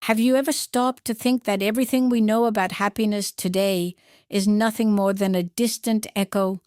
Have you ever stopped to think that everything we know about happiness today is nothing more than a distant echo,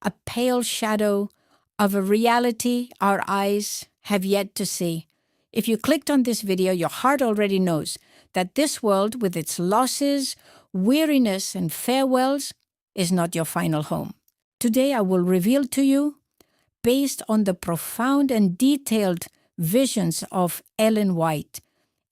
a pale shadow of a reality our eyes have yet to see? If you clicked on this video, your heart already knows that this world, with its losses, weariness, and farewells, is not your final home. Today I will reveal to you, based on the profound and detailed visions of Ellen White,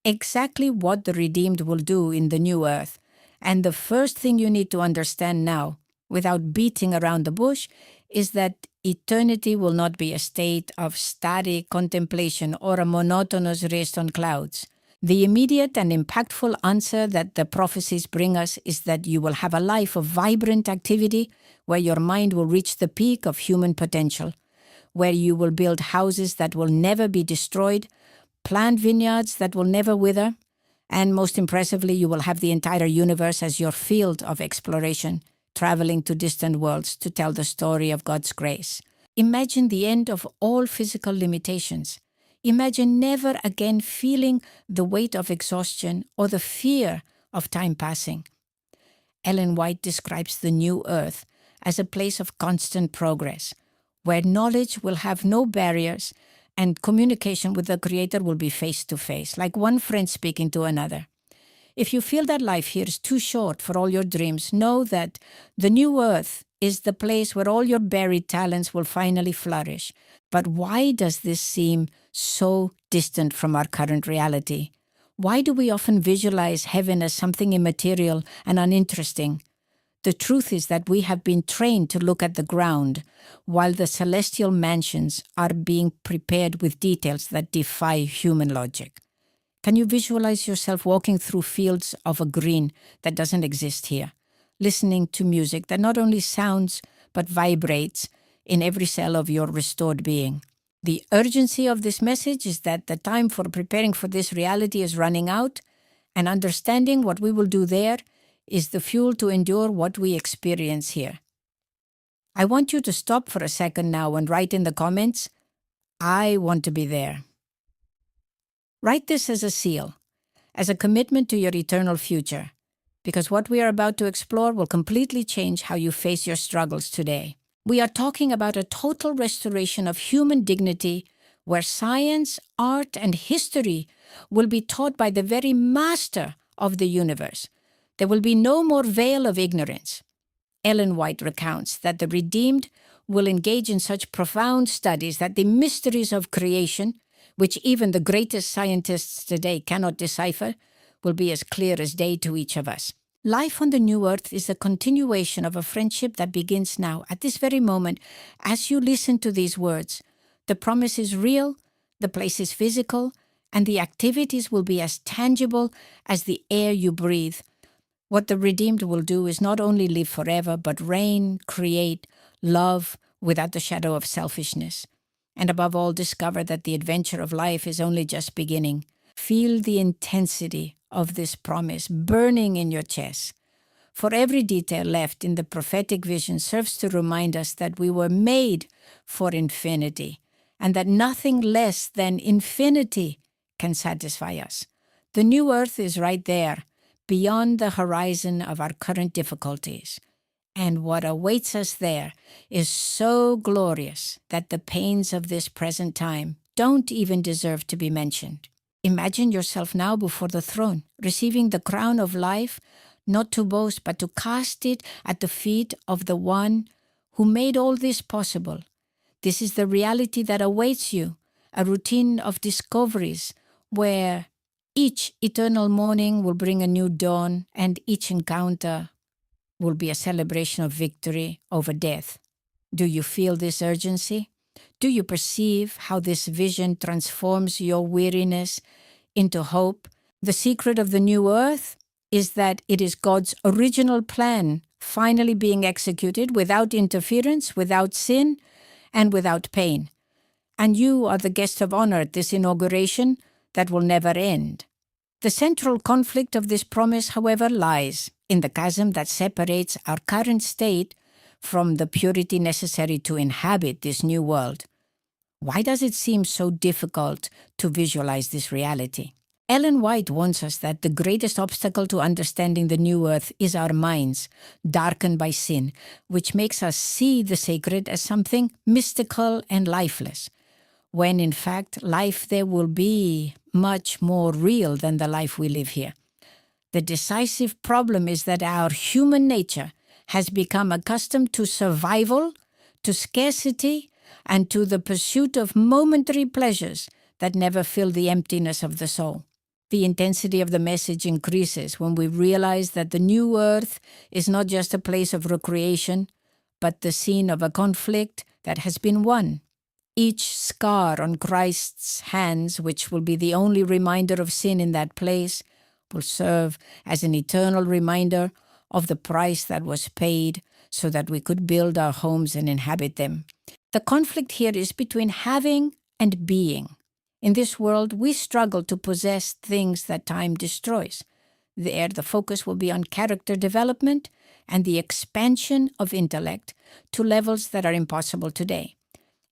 exactly what the redeemed will do in the new earth. And the first thing you need to understand now, without beating around the bush, is that eternity will not be a state of static contemplation or a monotonous rest on clouds. The immediate and impactful answer that the prophecies bring us is that you will have a life of vibrant activity where your mind will reach the peak of human potential, where you will build houses that will never be destroyed, plant vineyards that will never wither, and most impressively, you will have the entire universe as your field of exploration, traveling to distant worlds to tell the story of God's grace. Imagine the end of all physical limitations. Imagine never again feeling the weight of exhaustion or the fear of time passing. Ellen White describes the new earth as a place of constant progress, where knowledge will have no barriers and communication with the Creator will be face-to-face, like one friend speaking to another. If you feel that life here is too short for all your dreams, know that the new earth is the place where all your buried talents will finally flourish. But why does this seem so distant from our current reality? Why do we often visualize heaven as something immaterial and uninteresting? The truth is that we have been trained to look at the ground, while the celestial mansions are being prepared with details that defy human logic. Can you visualize yourself walking through fields of a green that doesn't exist here, listening to music that not only sounds but vibrates in every cell of your restored being? The urgency of this message is that the time for preparing for this reality is running out, and understanding what we will do there is the fuel to endure what we experience here. I want you to stop for a second now and write in the comments, "I want to be there." Write this as a seal, as a commitment to your eternal future, because what we are about to explore will completely change how you face your struggles today. We are talking about a total restoration of human dignity, where science, art, and history will be taught by the very master of the universe. There will be no more veil of ignorance. Ellen White recounts that the redeemed will engage in such profound studies that the mysteries of creation, which even the greatest scientists today cannot decipher, will be as clear as day to each of us. Life on the new earth is a continuation of a friendship that begins now, at this very moment, as you listen to these words. The promise is real, the place is physical, and the activities will be as tangible as the air you breathe. What the redeemed will do is not only live forever, but reign, create, love without the shadow of selfishness. And above all, discover that the adventure of life is only just beginning. Feel the intensity of this promise burning in your chest. For every detail left in the prophetic vision serves to remind us that we were made for infinity, and that nothing less than infinity can satisfy us. The new earth is right there, beyond the horizon of our current difficulties. And what awaits us there is so glorious that the pains of this present time don't even deserve to be mentioned. Imagine yourself now before the throne, receiving the crown of life, not to boast, but to cast it at the feet of the one who made all this possible. This is the reality that awaits you, a routine of discoveries where each eternal morning will bring a new dawn, and each encounter will be a celebration of victory over death. Do you feel this urgency? Do you perceive how this vision transforms your weariness into hope? The secret of the new earth is that it is God's original plan finally being executed without interference, without sin, and without pain. And you are the guest of honor at this inauguration that will never end. The central conflict of this promise, however, lies in the chasm that separates our current state from the purity necessary to inhabit this new world. Why does it seem so difficult to visualize this reality? Ellen White warns us that the greatest obstacle to understanding the new earth is our minds, darkened by sin, which makes us see the sacred as something mystical and lifeless, when in fact life there will be much more real than the life we live here. The decisive problem is that our human nature has become accustomed to survival, to scarcity, and to the pursuit of momentary pleasures that never fill the emptiness of the soul. The intensity of the message increases when we realize that the new earth is not just a place of recreation, but the scene of a conflict that has been won. Each scar on Christ's hands, which will be the only reminder of sin in that place, will serve as an eternal reminder of the price that was paid so that we could build our homes and inhabit them. The conflict here is between having and being. In this world, we struggle to possess things that time destroys. There, the focus will be on character development and the expansion of intellect to levels that are impossible today.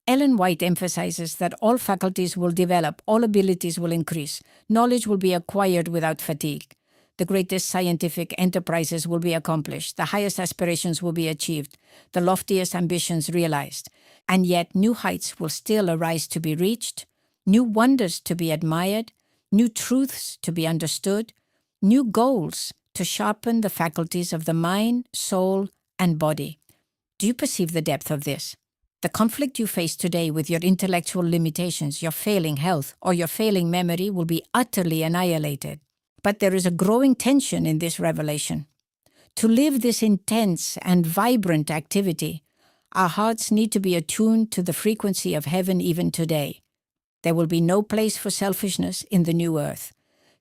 Ellen White emphasizes that all faculties will develop, all abilities will increase, knowledge will be acquired without fatigue. The greatest scientific enterprises will be accomplished, the highest aspirations will be achieved, the loftiest ambitions realized, and yet new heights will still arise to be reached, new wonders to be admired, new truths to be understood, new goals to sharpen the faculties of the mind, soul, and body. Do you perceive the depth of this? The conflict you face today with your intellectual limitations, your failing health, or your failing memory will be utterly annihilated. But there is a growing tension in this revelation. To live this intense and vibrant activity, our hearts need to be attuned to the frequency of heaven even today. There will be no place for selfishness in the new earth.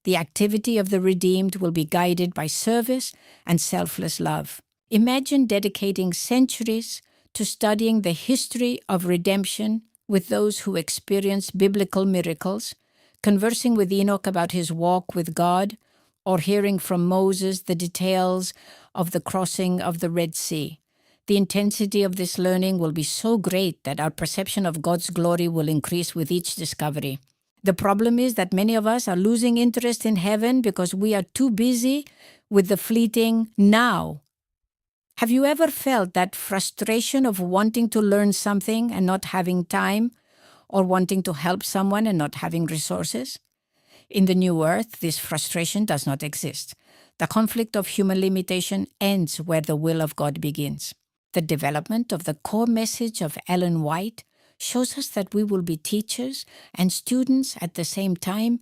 The activity of the redeemed will be guided by service and selfless love. Imagine dedicating centuries to studying the history of redemption with those who experienced biblical miracles, conversing with Enoch about his walk with God, or hearing from Moses the details of the crossing of the Red Sea. The intensity of this learning will be so great that our perception of God's glory will increase with each discovery. The problem is that many of us are losing interest in heaven because we are too busy with the fleeting now. Have you ever felt that frustration of wanting to learn something and not having time, or wanting to help someone and not having resources? In the new earth, this frustration does not exist. The conflict of human limitation ends where the will of God begins. The development of the core message of Ellen White shows us that we will be teachers and students at the same time,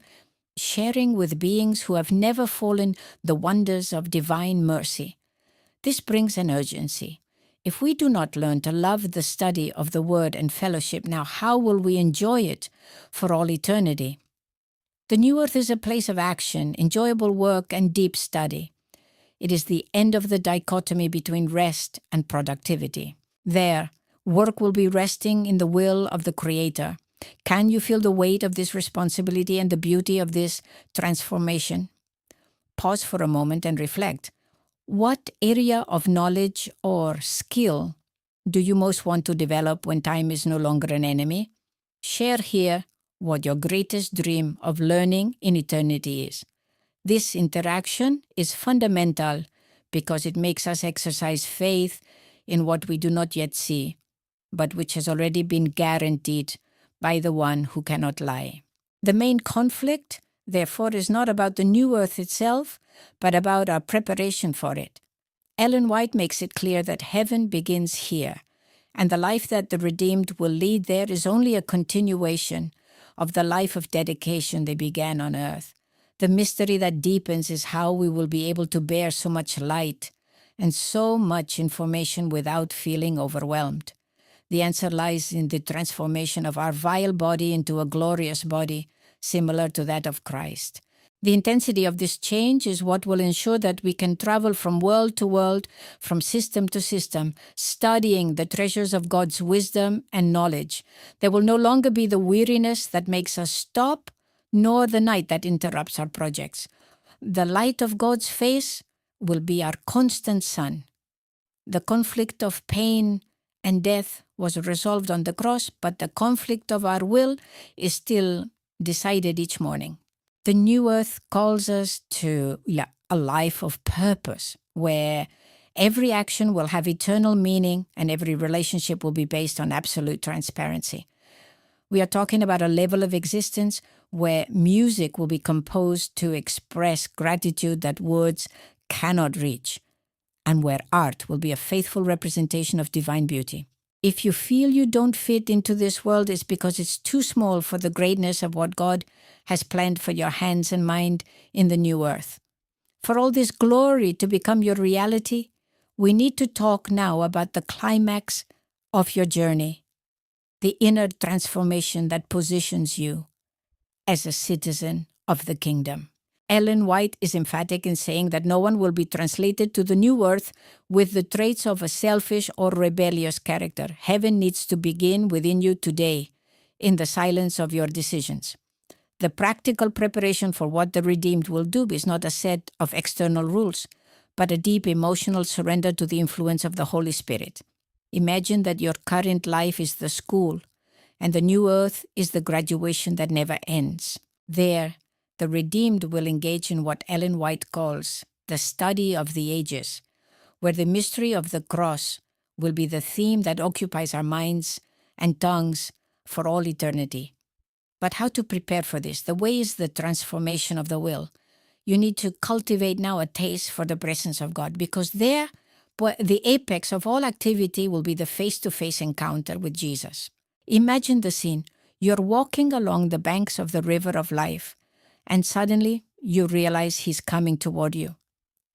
sharing with beings who have never fallen the wonders of divine mercy. This brings an urgency. If we do not learn to love the study of the Word and fellowship now, how will we enjoy it for all eternity? The new earth is a place of action, enjoyable work, and deep study. It is the end of the dichotomy between rest and productivity. There, work will be resting in the will of the Creator. Can you feel the weight of this responsibility and the beauty of this transformation? Pause for a moment and reflect. What area of knowledge or skill do you most want to develop when time is no longer an enemy? Share here what your greatest dream of learning in eternity is. This interaction is fundamental because it makes us exercise faith in what we do not yet see, but which has already been guaranteed by the one who cannot lie. The main conflict, therefore, is not about the new earth itself, but about our preparation for it. Ellen White makes it clear that heaven begins here, and the life that the redeemed will lead there is only a continuation of the life of dedication they began on earth. The mystery that deepens is how we will be able to bear so much light and so much information without feeling overwhelmed. The answer lies in the transformation of our vile body into a glorious body, similar to that of Christ. The intensity of this change is what will ensure that we can travel from world to world, from system to system, studying the treasures of God's wisdom and knowledge. There will no longer be the weariness that makes us stop, nor the night that interrupts our projects. The light of God's face will be our constant sun. The conflict of pain and death was resolved on the cross, but the conflict of our will is still decided each morning. The new earth calls us to a life of purpose, where every action will have eternal meaning and every relationship will be based on absolute transparency. We are talking about a level of existence where music will be composed to express gratitude that words cannot reach, and where art will be a faithful representation of divine beauty. If you feel you don't fit into this world, it's because it's too small for the greatness of what God has planned for your hands and mind in the new earth. For all this glory to become your reality, we need to talk now about the climax of your journey, the inner transformation that positions you as a citizen of the kingdom. Ellen White is emphatic in saying that no one will be translated to the new earth with the traits of a selfish or rebellious character. Heaven needs to begin within you today, in the silence of your decisions. The practical preparation for what the redeemed will do is not a set of external rules, but a deep emotional surrender to the influence of the Holy Spirit. Imagine that your current life is the school, and the new earth is the graduation that never ends. There, the redeemed will engage in what Ellen White calls the study of the ages, where the mystery of the cross will be the theme that occupies our minds and tongues for all eternity. But how to prepare for this? The way is the transformation of the will. You need to cultivate now a taste for the presence of God, because there, the apex of all activity will be the face-to-face encounter with Jesus. Imagine the scene. You're walking along the banks of the river of life, and suddenly you realize He's coming toward you.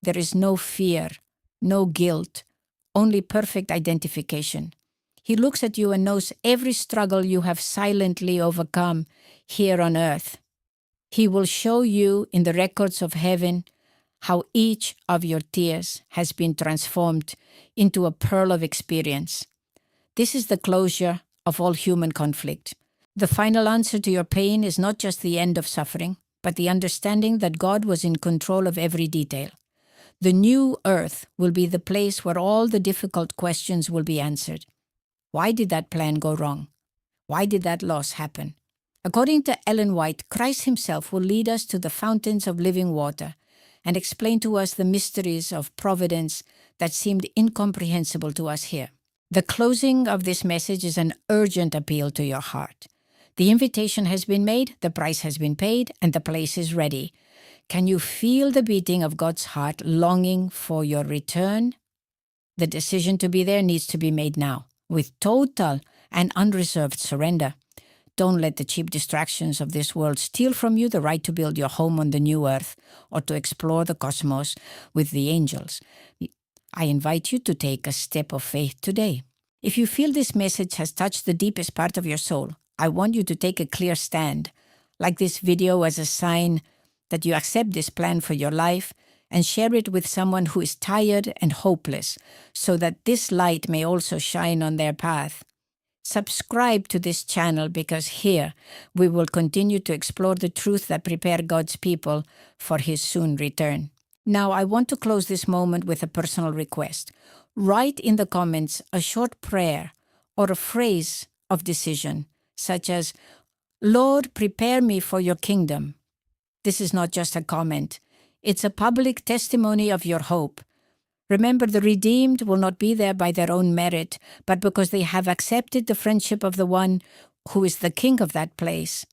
There is no fear, no guilt, only perfect identification. He looks at you and knows every struggle you have silently overcome here on earth. He will show you in the records of heaven how each of your tears has been transformed into a pearl of experience. This is the closure of all human conflict. The final answer to your pain is not just the end of suffering, but the understanding that God was in control of every detail. The new earth will be the place where all the difficult questions will be answered. Why did that plan go wrong? Why did that loss happen? According to Ellen White, Christ Himself will lead us to the fountains of living water and explain to us the mysteries of providence that seemed incomprehensible to us here. The closing of this message is an urgent appeal to your heart. The invitation has been made, the price has been paid, and the place is ready. Can you feel the beating of God's heart longing for your return? The decision to be there needs to be made now, with total and unreserved surrender. Don't let the cheap distractions of this world steal from you the right to build your home on the new earth or to explore the cosmos with the angels. I invite you to take a step of faith today. If you feel this message has touched the deepest part of your soul, I want you to take a clear stand, like this video as a sign that you accept this plan for your life, and share it with someone who is tired and hopeless, so that this light may also shine on their path. Subscribe to this channel, because here we will continue to explore the truth that prepare God's people for His soon return. Now, I want to close this moment with a personal request. Write in the comments a short prayer or a phrase of decision, such as, "Lord, prepare me for your kingdom." This is not just a comment. It's a public testimony of your hope. Remember, the redeemed will not be there by their own merit, but because they have accepted the friendship of the one who is the king of that place.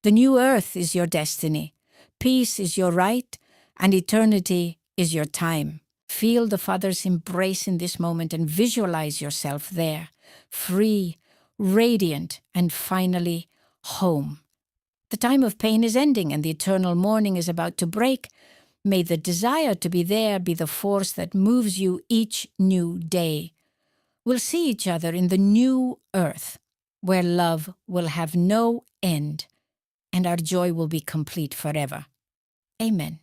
The new earth is your destiny. Peace is your right, and eternity is your time. Feel the Father's embrace in this moment and visualize yourself there, free, radiant, and finally home. The time of pain is ending and the eternal morning is about to break. May the desire to be there be the force that moves you each new day. We'll see each other in the new earth, where love will have no end and our joy will be complete forever. Amen.